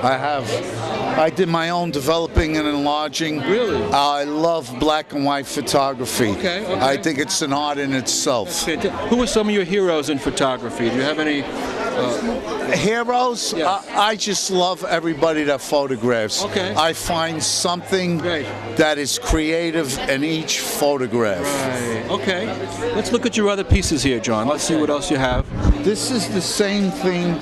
I have. I did my own developing and enlarging. Really? I love black and white photography. Okay. I think it's an art in itself. Who are some of your heroes in photography? Do you have any heroes? Yes. I just love everybody that photographs. Okay. I find something that is creative in each photograph. Right. Okay. Let's look at your other pieces here, John. Let's see what else you have. This is the same thing.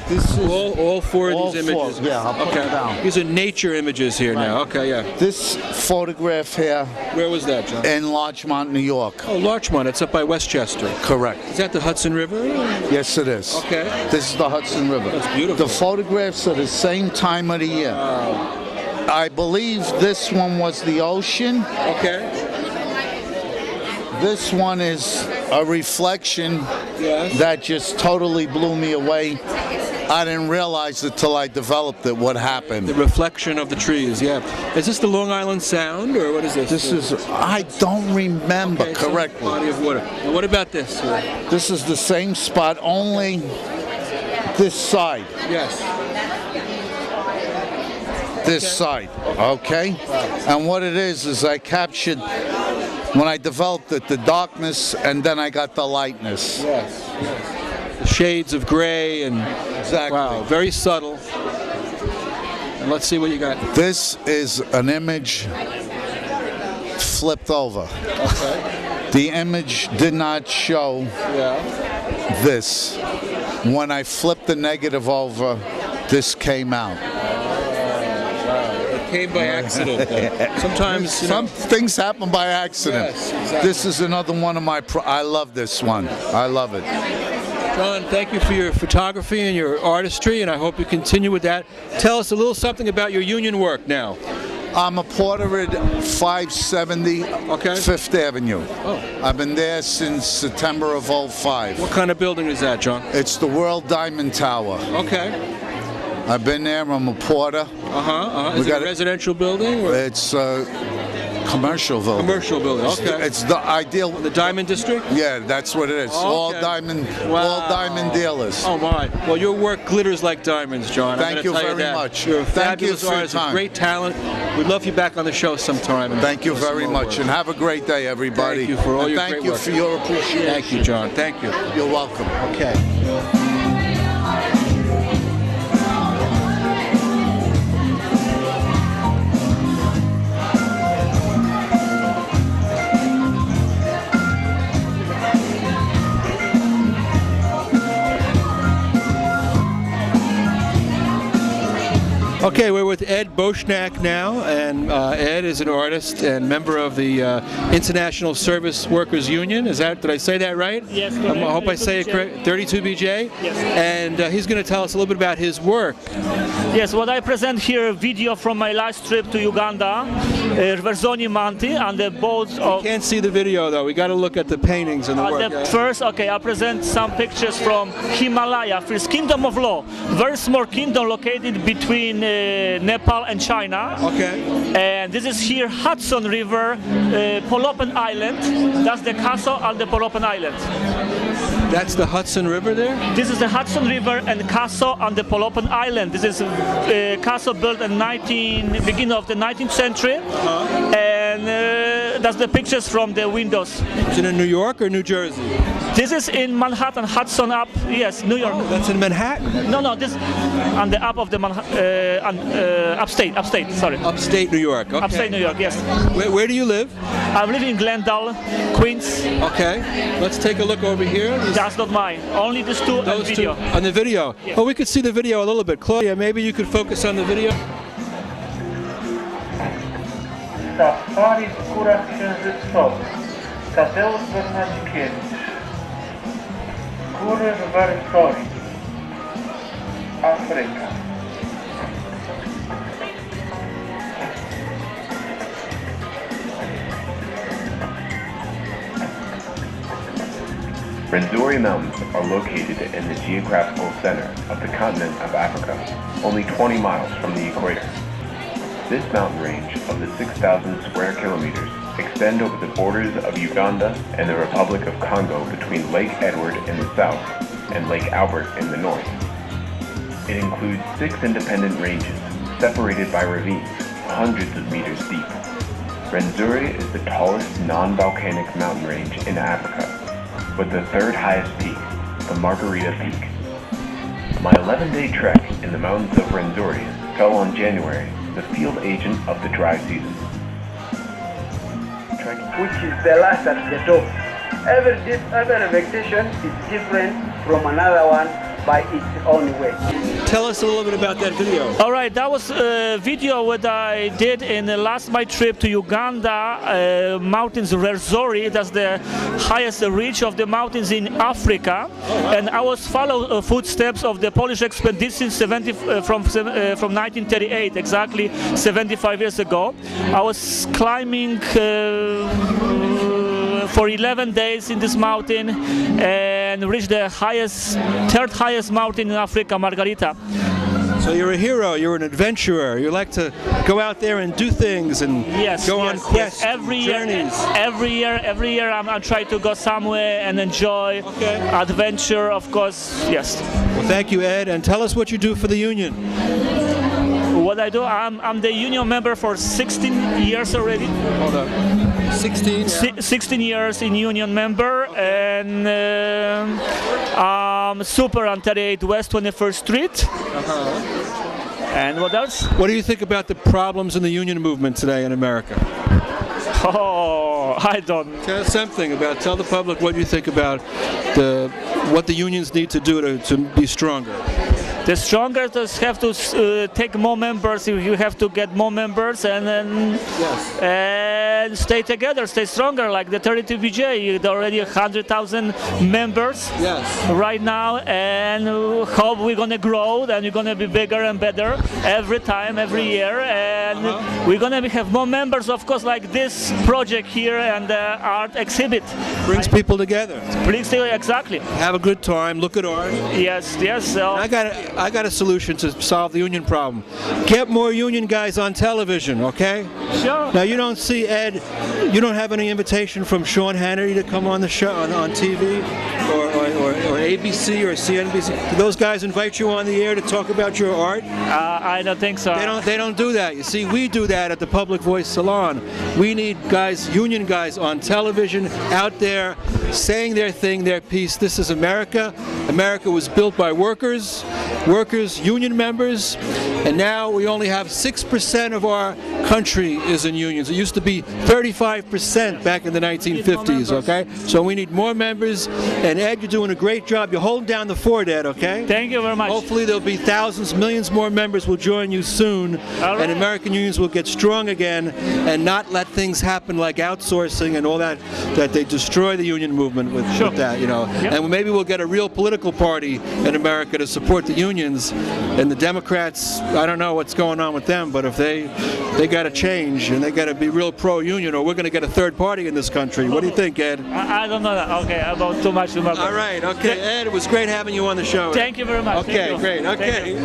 This is all four of these images. Four. Yeah, I'll put it down. These are nature images here now. Okay, yeah. This photograph here. Where was that, John? In Larchmont, New York. Oh, Larchmont. It's up by Westchester. Correct. Is that the Hudson River? Yes, it is. Okay. This is the Hudson River. That's beautiful. The photographs are the same time of the year. I believe this one was the ocean. Okay. This one is a reflection that just totally blew me away. I didn't realize it till I developed it, what happened. The reflection of the trees, yeah. Is this the Long Island Sound, or what is this? This is, I don't remember correctly. Body of water. And what about this? This is the same spot, only this side. Yes. This side, okay? And what it is I captured, when I developed it, the darkness, and then I got the lightness. Yes. The shades of gray and exactly. Wow, very subtle. And let's see what you got. This is an image flipped over. Okay. The image did not show this. When I flipped the negative over, this came out. Came by accident. Sometimes some things happen by accident. Yes, exactly. This is another one of my. I love this one. I love it. John, thank you for your photography and your artistry, and I hope you continue with that. Tell us a little something about your union work now. I'm a porter at 570 Fifth Avenue. Oh. I've been there since September of '05. What kind of building is that, John? It's the World Diamond Tower. Okay. I've been there. I'm a porter. Is it a residential building? Or? It's a commercial building. Commercial building. Okay. It's the ideal. The Diamond District? Yeah, that's what it is. Okay. All diamond dealers. Oh my! Well, your work glitters like diamonds, John. Thank you very much. You're a Thank you fabulous for your artist, time. great talent. We'd love you back on the show sometime. Thank you very much, and have a great day, everybody. Thank you for all your great work. Thank you for your appreciation. Thank you, John. Thank you. You're welcome. Okay. Okay, we're with Ed Boschnack now, and Ed is an artist and member of the International Service Workers Union. Did I say that right? Yes, correct. I hope I say it correct. 32BJ? Yes. And he's going to tell us a little bit about his work. Yes, what I present here a video from my last trip to Uganda, Verzoni Manti, and the boats of... You can't see the video though, we got to look at the paintings and the work. First, I present some pictures from Himalaya, first Kingdom of Law, very small kingdom located between Nepal and China. Okay. And this is here Hudson River, Polopan Island. That's the castle on the Polopan Island. That's the Hudson River there? This is the Hudson River and castle on the Polopan Island. This is a castle built in beginning of the 19th century. And that's the pictures from the windows. Is it in New York or New Jersey? This is in Manhattan, Hudson up. Yes, New York. Oh, that's in Manhattan. No, this on the up of the upstate. Sorry. Upstate New York. Okay. Upstate New York. Yes. Where do you live? I live in Glendale, Queens. Okay. Let's take a look over here. That's not mine. Only these two on video. On the video. Yes. Well, we could see the video a little bit. Claudia, maybe you could focus on the video. Safari w górach księżycowych. Tadeusz Bernacikiewicz. Góry w Wersorii. Afryka. Rwenzori Mountains are located in the geographical center of the continent of Africa, only 20 miles from the equator. This mountain range of the 6,000 square kilometers extend over the borders of Uganda and the Republic of Congo between Lake Edward in the south and Lake Albert in the north. It includes 6 independent ranges separated by ravines, hundreds of meters deep. Rwenzori is the tallest non-volcanic mountain range in Africa, with the 3rd highest peak, the Margarita Peak. My 11-day trek in the mountains of Rwenzori fell on January, the field agent of the dry season. Which is the last at the top. Every vegetation is different from another one by its own way. Tell us a little bit about that video. All right, that was a video what I did in the last my trip to Uganda, mountains Rwenzori. That's the highest ridge of the mountains in Africa, and I was follow footsteps of the Polish expedition from 1938, exactly 75 years ago. I was climbing for 11 days in this mountain and reached the highest, 3rd highest mountain in Africa, Margarita. So you're a hero, you're an adventurer, you like to go out there and do things and go on quests, journeys. Every year I'm trying to go somewhere and enjoy adventure, of course, yes. Well, thank you, Ed, and tell us what you do for the union. What I do, I'm the union member for 16 years already. Hold on. 16? 16 years in union member, and I'm super on 38 West 21st Street. And what else? What do you think about the problems in the union movement today in America? Oh, I don't. Tell us something about, tell the public what you think about what the unions need to do to be stronger. The stronger have to take more members. You have to get more members and and stay together, stay stronger. Like the 32BJ, already 100,000 members right now, and hope we're gonna grow and we're gonna be bigger and better every time, every year, and we're gonna have more members. Of course, like this project here and the art exhibit brings people together. Exactly. Have a good time. Look at art. Yes. So I got a solution to solve the union problem. Get more union guys on television, okay? Sure. Now you don't see Ed, you don't have any invitation from Sean Hannity to come on the show on TV or ABC or CNBC. Do those guys invite you on the air to talk about your art? I don't think so. They don't do that. You see, we do that at the Public Voice Salon. We need guys, union guys on television, out there, saying their thing, their piece. This is America. America was built by workers, union members, and now we only have 6% of our country is in unions. It used to be 35% back in the 1950s, okay? So we need more members, and Ed, you're doing a great job. You're holding down the fort, Ed, okay? Thank you very much. Hopefully there'll be thousands, millions more members will join you soon, and American unions will get strong again and not let things happen like outsourcing and all that they destroy the union movement with that, you know. And maybe we'll get a real political party in America to support the unions, and the Democrats, I don't know what's going on with them, but if they got to change and they got to be real pro-union, or we're going to get a third party in this country. What do you think, Ed? I don't know that. Okay, about too much. All right, okay, Ed, it was great having you on the show. Thank you very much. Okay, great, okay.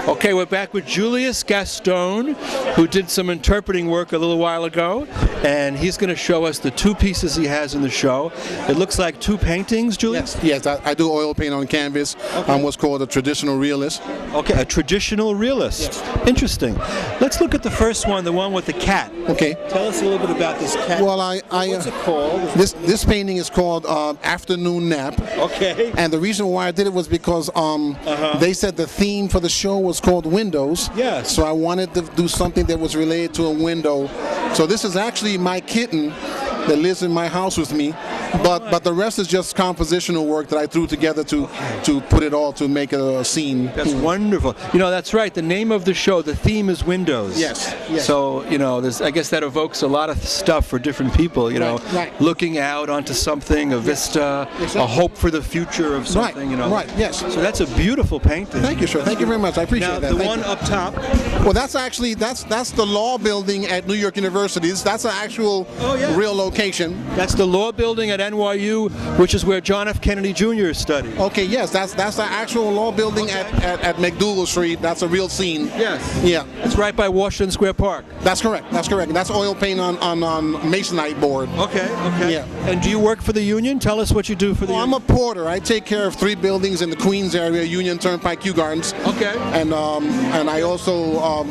Okay, we're back with Julius Gaston, who did some interpreting work a little while ago. and he's going to show us the two pieces he has in the show. It looks like two paintings, Julius? Yes, I do oil paint on canvas. I'm what's called a traditional realist. Okay, a traditional realist. Yes. Interesting. Let's look at the first one, the one with the cat. Okay. Tell us a little bit about this cat. Well, what's it called? This painting is called Afternoon Nap. Okay. And the reason why I did it was because they said the theme for the show was called Windows. Yes. So I wanted to do something that was related to a window. So this is actually my kitten that lives in my house with me, but the rest is just compositional work that I threw together to put it all to make a scene. That's wonderful. You know, that's right. The name of the show, the theme is Windows. Yes. So, you know, I guess that evokes a lot of stuff for different people, you know, right. Looking out onto something, a vista, Exactly. a hope for the future of something, you know. Right, yes. So that's a beautiful painting. Thank you, sir. Thank you very much. I appreciate now, that. the Thank one you. up top. Well, that's actually, that's the law building at New York University. That's an actual real location. That's the law building at NYU, which is where John F. Kennedy Jr. studied. Okay, yes, that's the actual law building at McDougal Street. That's a real scene. Yes. Yeah. It's right by Washington Square Park. That's correct. That's correct. That's oil paint on masonite board. Okay. Yeah. And do you work for the union? Tell us what you do for the union. I'm a porter. I take care of 3 buildings in the Queens area, Union Turnpike, Kew Gardens. Okay. And I also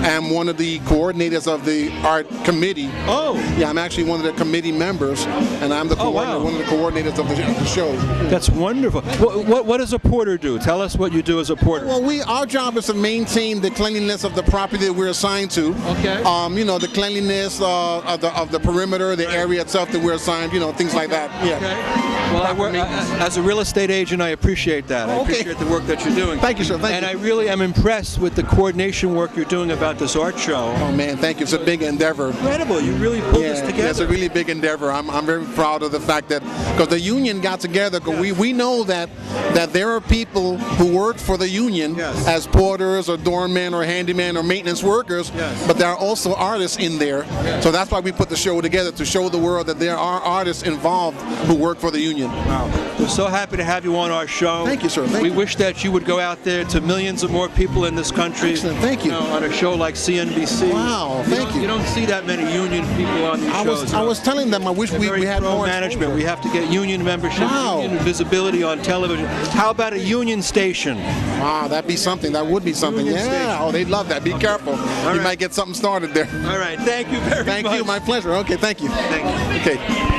am one of the coordinators of the art committee. Oh. Yeah, I'm actually one of the committee members, and I'm the one of the coordinators of the show. That's wonderful. What does a porter do? Tell us what you do as a porter. Well, our job is to maintain the cleanliness of the property that we're assigned to. Okay. You know, the cleanliness of the perimeter, the area itself that we're assigned. You know, things like that. Yeah. Okay. Well, as a real estate agent, I appreciate that. I appreciate the work that you're doing. Thank you, sir. Thank you. And I really am impressed with the coordination work you're doing about this art show. Oh man, thank you. It's a big endeavor. Incredible. You really pulled this together. Yeah, it's a really big endeavor. I'm very proud of the fact that because the union got together. Cause we know that there are people who work for the union as porters or doormen or handyman or maintenance workers, but there are also artists in there. So that's why we put the show together, to show the world that there are artists involved who work for the union. Wow. We're so happy to have you on our show. Thank you, sir. We wish that you would go out there to millions of more people in this country. Excellent. Thank you. On a show like CNBC. Wow. Thank you. You don't see that many union people on these shows. I was telling them I wish we had more management. exposure. We have to get union membership, union visibility on television. How about a union station? Wow, that'd be something. That would be something. Union station. Oh, they'd love that. Be careful. You might get something started there. All right. Thank you very much. Thank you. My pleasure. Okay. Thank you. Thank you. Okay.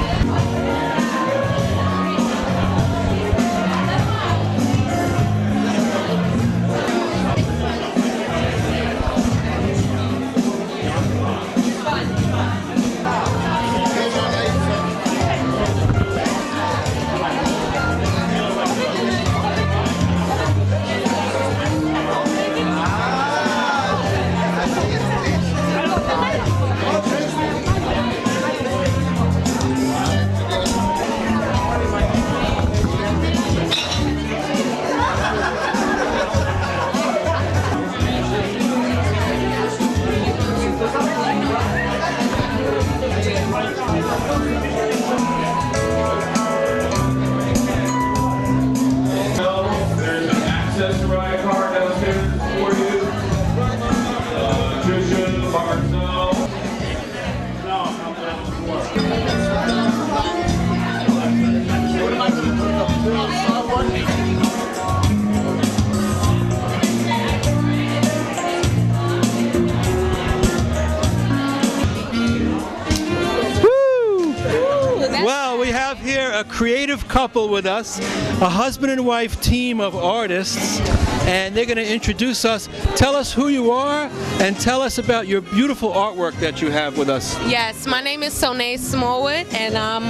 A creative couple with us, a husband and wife team of artists, and they're going to introduce us. Tell us who you are and tell us about your beautiful artwork that you have with us. Yes, my name is Sonae Smallwood and I'm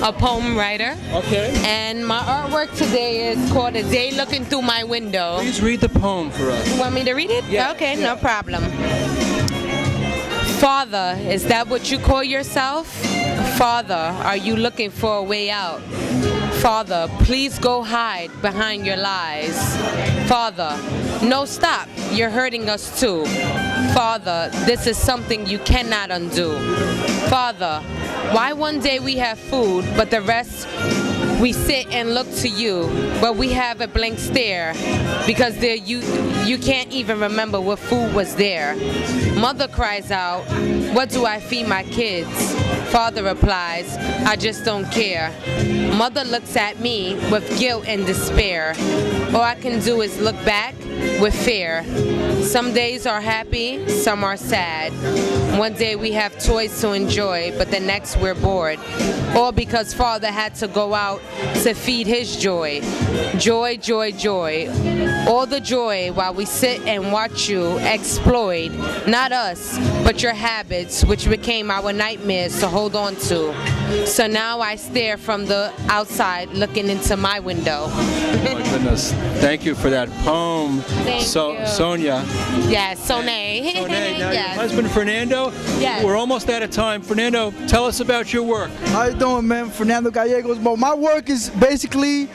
a poem writer. Okay. And my artwork today is called A Day Looking Through My Window. Please read the poem for us. You want me to read it? Yeah. Okay, no problem. Father, is that what you call yourself? Father, are you looking for a way out? Father, please go hide behind your lies. Father, no, stop, you're hurting us too. Father, this is something you cannot undo. Father, why one day we have food, but the rest we sit and look to you, but we have a blank stare because you can't even remember what food was there. Mother cries out, what do I feed my kids? Father replies, I just don't care. Mother looks at me with guilt and despair. All I can do is look back with fear. Some days are happy, some are sad. One day we have toys to enjoy, but the next we're bored. All because Father had to go out to feed his joy. Joy, joy, joy. All the joy while we sit and watch you exploit. Not us, but your habits, which became our nightmares to hold on to. So now I stare from the outside looking into my window. Oh my goodness. Thank you for that poem, Thank you. Sonia. Yes, Sonia. Now Yes. your husband Fernando. Yes. We're almost out of time. Fernando, tell us about your work. How you doing, man? Fernando Gallegos. Well, my work is basically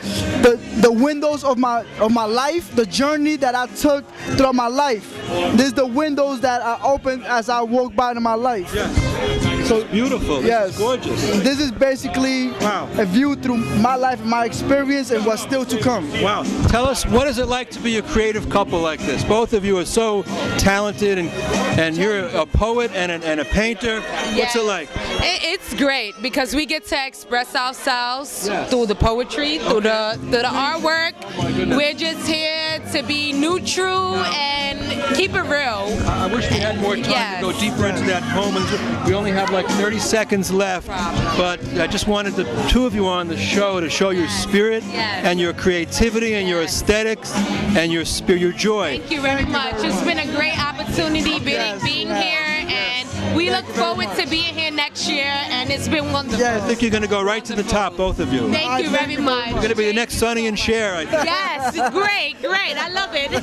the windows of my life, the journey that I took throughout my life. This is the windows that I opened as I walked by in my life. Yes. So it's beautiful. Yes. This is gorgeous. This is basically a view through my life, my experience, and what's still to come. Wow. Tell us, what is it like to be a creative couple like this? Both of you are so talented, and you're a poet and a painter. What's it like? It's great because we get to express ourselves through the poetry, through the artwork. We're just here to be neutral and keep it real. I wish we had more time to go deeper into that poem. We only have like 30 seconds left, but I just wanted the two of you on the show to show your spirit and your creativity and your aesthetics and your joy. Thank you very much. It's been a great opportunity being here, and we look forward to being here next year, and it's been wonderful. I think you're going to go right to the top, both of you. Thank you very much. You're going to be the next Sonny and Cher, I think. Yes, great. I love it.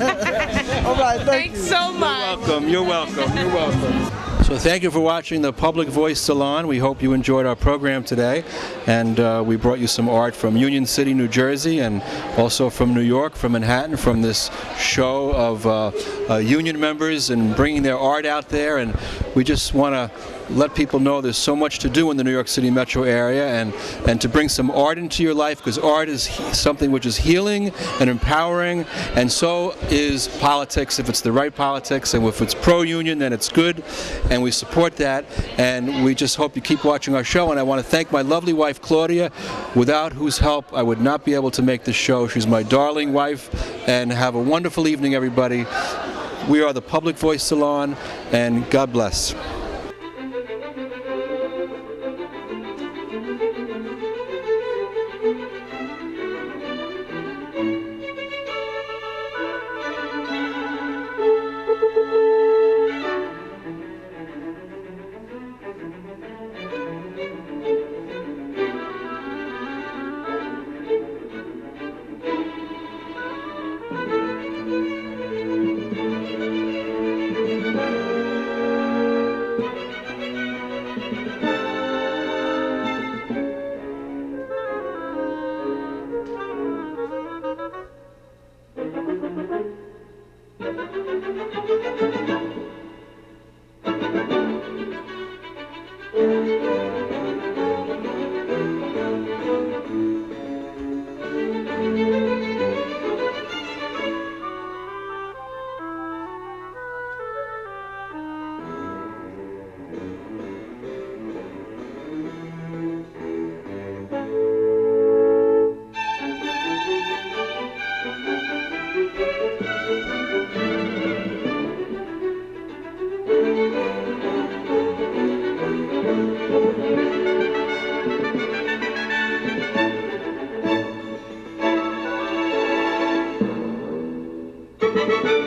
All right, thanks so much. You're welcome. So thank you for watching the Public Voice Salon. We hope you enjoyed our program today, and we brought you some art from Union City, New Jersey, and also from New York, from Manhattan, from this show of union members and bringing their art out there. And we just want to let people know there's so much to do in the New York City metro area, and to bring some art into your life, because art is something which is healing and empowering, and so is politics, if it's the right politics, and if it's pro-union, then it's good, and we support that. And we just hope you keep watching our show. And I want to thank my lovely wife Claudia, without whose help I would not be able to make this show. She's my darling wife. And have a wonderful evening, everybody. We are the Public Voice Salon, and God bless. Thank you.